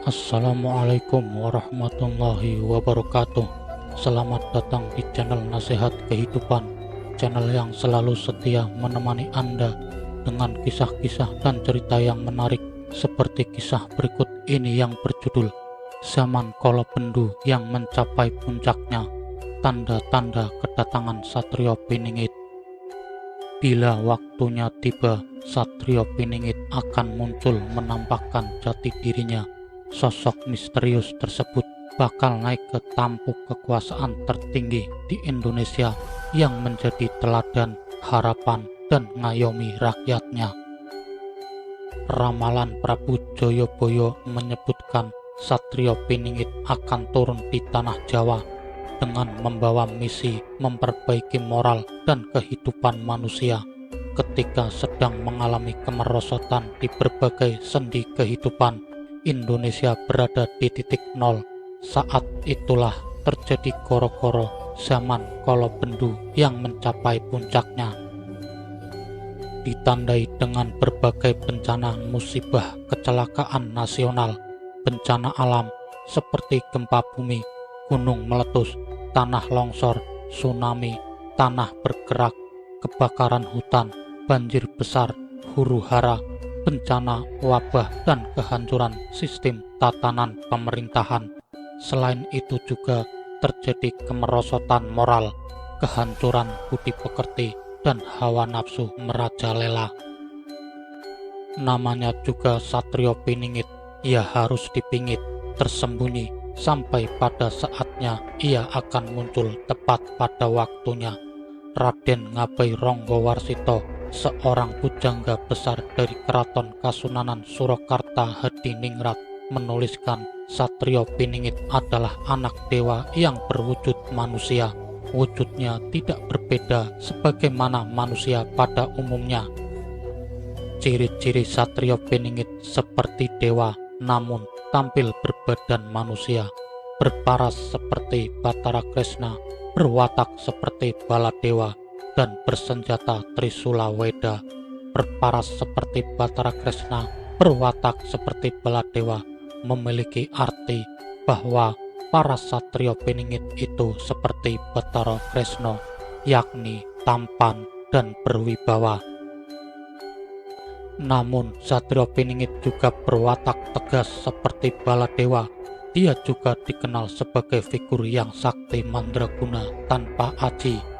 Assalamualaikum warahmatullahi wabarakatuh. Selamat datang di channel Nasihat Kehidupan, channel yang selalu setia menemani Anda dengan kisah-kisah dan cerita yang menarik, seperti kisah berikut ini yang berjudul Zaman Kala Bendu yang Mencapai Puncaknya, Tanda-tanda Kedatangan Satrio Piningit. Bila waktunya tiba, Satrio Piningit akan muncul menampakkan jati dirinya. Sosok misterius tersebut bakal naik ke tampuk kekuasaan tertinggi di Indonesia yang menjadi teladan, harapan, dan ngayomi rakyatnya. Ramalan Prabu Joyoboyo menyebutkan Satrio Piningit akan turun di tanah Jawa dengan membawa misi memperbaiki moral dan kehidupan manusia ketika sedang mengalami kemerosotan di berbagai sendi kehidupan. Indonesia berada di titik nol. Saat itulah terjadi goro-goro zaman Kala Bendu yang mencapai puncaknya, ditandai dengan berbagai bencana musibah kecelakaan nasional, bencana alam seperti gempa bumi, gunung meletus, tanah longsor, tsunami, tanah bergerak, kebakaran hutan, banjir besar, huru-hara, bencana, wabah, dan kehancuran sistem tatanan pemerintahan. Selain itu juga terjadi kemerosotan moral, kehancuran budi pekerti, dan hawa nafsu merajalela. Namanya juga Satrio Piningit, ia harus dipingit, tersembunyi, sampai pada saatnya ia akan muncul tepat pada waktunya. Raden Ngabei Ronggowarsito, seorang pujangga besar dari Keraton Kasunanan Surakarta Hadiningrat, menuliskan Satrio Piningit adalah anak dewa yang berwujud manusia. Wujudnya tidak berbeda sebagaimana manusia pada umumnya. Ciri-ciri Satrio Piningit seperti dewa, namun tampil berbadan manusia, berparas seperti Batara Kresna, berwatak seperti Baladewa, dan bersenjata Trisula Weda. Berparas seperti Batara Kresna, berwatak seperti Baladewa, memiliki arti bahwa para Satrio Piningit itu seperti Batara Kresna, yakni tampan dan berwibawa. Namun Satrio Piningit juga berwatak tegas seperti Baladewa. Dia juga dikenal sebagai figur yang sakti mandraguna tanpa aji.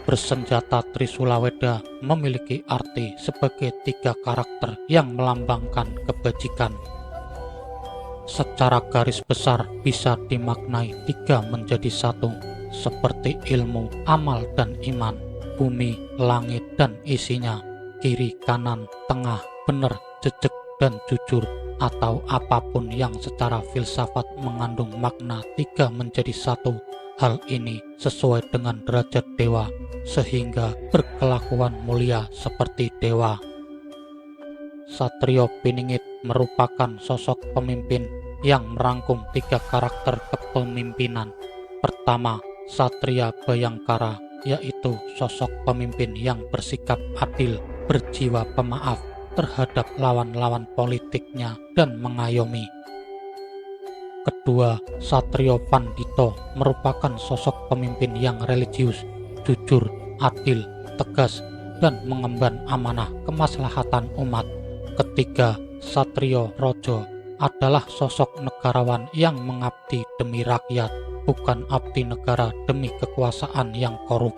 Bersenjata Trisula Weda memiliki arti sebagai 3 karakter yang melambangkan kebajikan. Secara garis besar bisa dimaknai 3 menjadi 1, seperti ilmu, amal, dan iman, bumi, langit, dan isinya, kiri, kanan, tengah, benar, jejak, dan jujur, atau apapun yang secara filsafat mengandung makna 3 menjadi 1. Hal ini sesuai dengan derajat dewa, sehingga berkelakuan mulia seperti dewa. Satrio Piningit merupakan sosok pemimpin yang merangkum 3 karakter kepemimpinan. Pertama, Satria Bayangkara, yaitu sosok pemimpin yang bersikap adil, berjiwa pemaaf terhadap lawan-lawan politiknya, dan mengayomi. Kedua, Satrio Pandito merupakan sosok pemimpin yang religius, jujur, adil, tegas, dan mengemban amanah kemaslahatan umat. Ketiga, Satrio Rojo adalah sosok negarawan yang mengabdi demi rakyat, bukan abdi negara demi kekuasaan yang korup.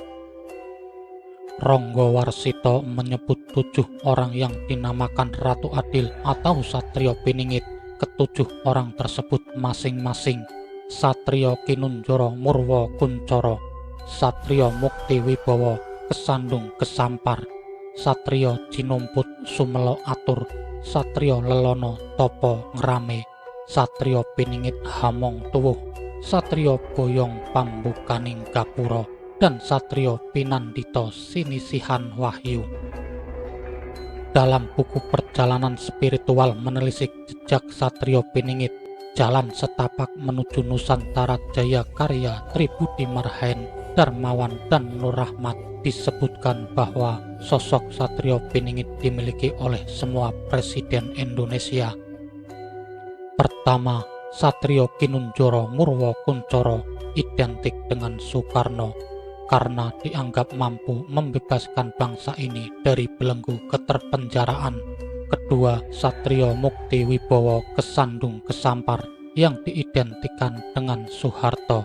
Ronggowarsito menyebut 7 orang yang dinamakan Ratu Adil atau Satrio Piningit. Ke-7 orang tersebut masing-masing Satrio Kinunjoro Murwo Kuncoro, Satrio Mukti Wibowo Kesandung Kesampar, Satrio Jinumput Sumelo Atur, Satrio Lelono Topo Ngrame, Satrio Piningit Hamong Tuwuh, Satrio Boyong Pambukaning Gapuro, dan Satrio Pinandito Sinisihan Wahyu. Dalam buku Perjalanan Spiritual Menelisik Jejak Satrio Piningit, Jalan Setapak Menuju Nusantara Jaya karya Tribudi Marhaen, Darmawan, dan Nur Rahmat, disebutkan bahwa sosok Satrio Piningit dimiliki oleh semua presiden Indonesia. Pertama, Satrio Kinunjoro Murwo Kuncoro identik dengan Soekarno karena dianggap mampu membebaskan bangsa ini dari belenggu keterpenjaraan. Kedua, Satrio Mukti Wibowo Kesandung Kesampar yang diidentikan dengan Soeharto.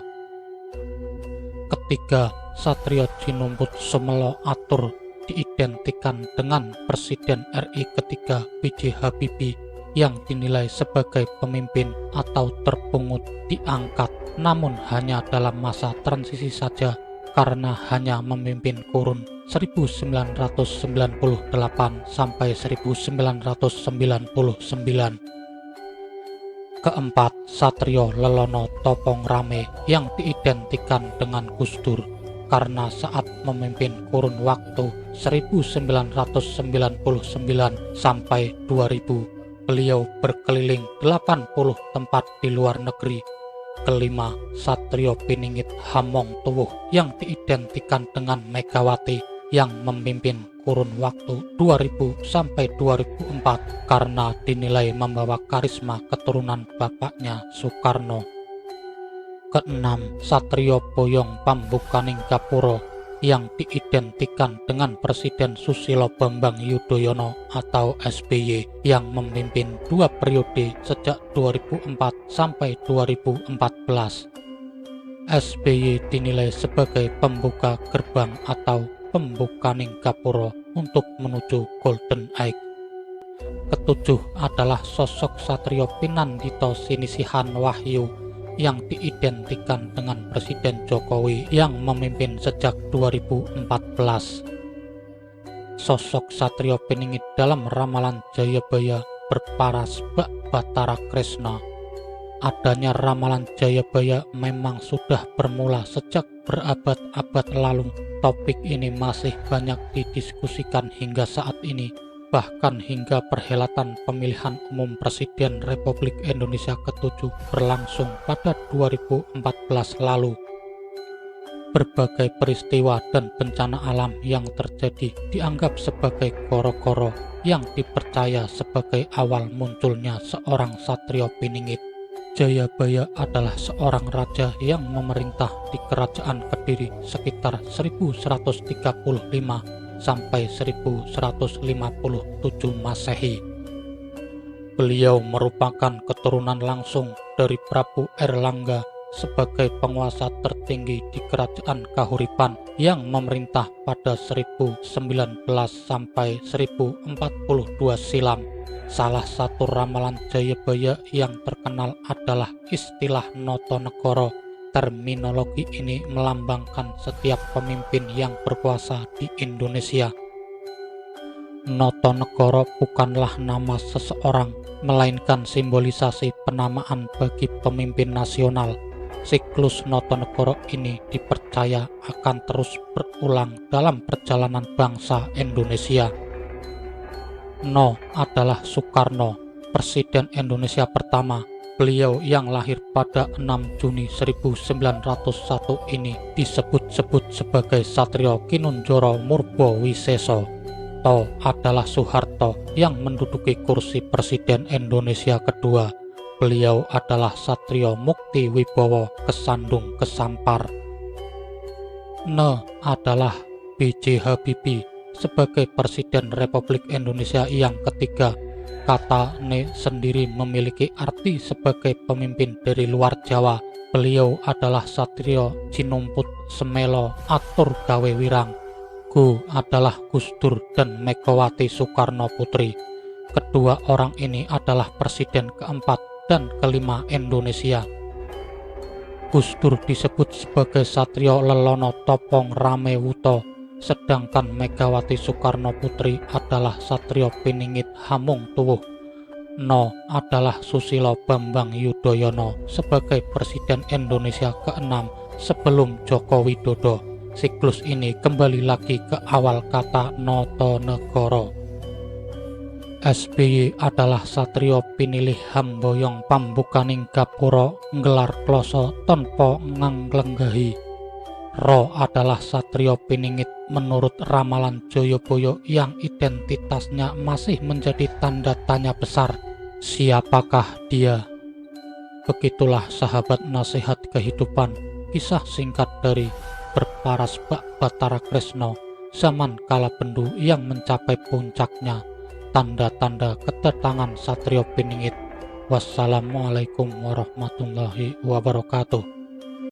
Ketiga, Satrio Jinumput Sumelo Atur diidentikan dengan Presiden RI ketiga B.J. Habibie yang dinilai sebagai pemimpin atau terpungut diangkat, namun hanya dalam masa transisi saja karena hanya memimpin kurun 1998 sampai 1999. Keempat, Satrio Lelono Topong Rame yang diidentikan dengan Gus Dur karena saat memimpin kurun waktu 1999 sampai 2000, beliau berkeliling 80 tempat di luar negeri. Kelima, Satrio Piningit Hamong Tuwuh yang diidentikan dengan Megawati yang memimpin kurun waktu 2000 sampai 2004 karena dinilai membawa karisma keturunan bapaknya Soekarno. Keenam, Satrio Boyong Pambukaning Gapuro yang diidentikan dengan Presiden Susilo Bambang Yudhoyono atau SBY yang memimpin 2 periode sejak 2004 sampai 2014. SBY dinilai sebagai pembuka gerbang atau pembukaning Gapuro untuk menuju Golden Age. Ketujuh adalah sosok Satrio Pinandito Sinisihan Wahyu yang diidentikan dengan Presiden Jokowi yang memimpin sejak 2014. Sosok Satrio Piningit dalam ramalan Jayabaya berparas Bak Batara Kresna. Adanya ramalan Jayabaya memang sudah bermula sejak berabad-abad lalu. Topik ini masih banyak didiskusikan hingga saat ini, bahkan hingga perhelatan pemilihan umum Presiden Republik Indonesia ke-7 berlangsung pada 2014 lalu. Berbagai peristiwa dan bencana alam yang terjadi dianggap sebagai koro-koro yang dipercaya sebagai awal munculnya seorang Satrio Piningit. Jayabaya adalah seorang raja yang memerintah di Kerajaan Kediri sekitar 1135 sampai 1157 Masehi. Beliau merupakan keturunan langsung dari Prabu Erlangga sebagai penguasa tertinggi di Kerajaan Kahuripan yang memerintah pada 1019 sampai 1042 silam. Salah satu ramalan Jayabaya yang terkenal adalah istilah Notonegoro. Terminologi ini melambangkan setiap pemimpin yang berkuasa di Indonesia. Notonegoro bukanlah nama seseorang, melainkan simbolisasi penamaan bagi pemimpin nasional. Siklus Notonegoro ini dipercaya akan terus berulang dalam perjalanan bangsa Indonesia. No adalah Soekarno, Presiden Indonesia pertama. Beliau yang lahir pada 6 Juni 1901 ini disebut-sebut sebagai Satrio Kinunjoro Murbo Wiseso. To adalah Soeharto yang menduduki kursi Presiden Indonesia kedua. Beliau adalah Satrio Mukti Wibowo Kesandung Kesampar. Ne adalah B.J. Habibie sebagai Presiden Republik Indonesia yang ketiga. Kata ne sendiri memiliki arti sebagai pemimpin dari luar Jawa. Beliau adalah Satrio Jinumput Semelo Atur Gawe Wirang. Gu adalah Gus Dur dan Megawati Soekarno Putri. Kedua orang ini adalah presiden keempat dan kelima Indonesia. Gus Dur disebut sebagai Satrio Lelono Topong Rame Wuto, sedangkan Megawati Soekarno Putri adalah Satrio Piningit Hamung Tuwuh. No adalah Susilo Bambang Yudhoyono sebagai Presiden Indonesia ke-6 sebelum Joko Widodo. Siklus ini kembali lagi ke awal kata Notonegoro. SBY adalah Satrio Pinilih Hamboyong Pambukaning Gapuro nggelar kloso tanpa nganglenggahi. Ro adalah Satrio Piningit menurut ramalan Joyoboyo yang identitasnya masih menjadi tanda tanya besar. Siapakah dia? Begitulah sahabat nasihat kehidupan, kisah singkat dari Berparas Bak Batara Kresna, zaman kala Bendu yang mencapai puncaknya, tanda-tanda kedatangan Satrio Piningit. Wassalamualaikum warahmatullahi wabarakatuh.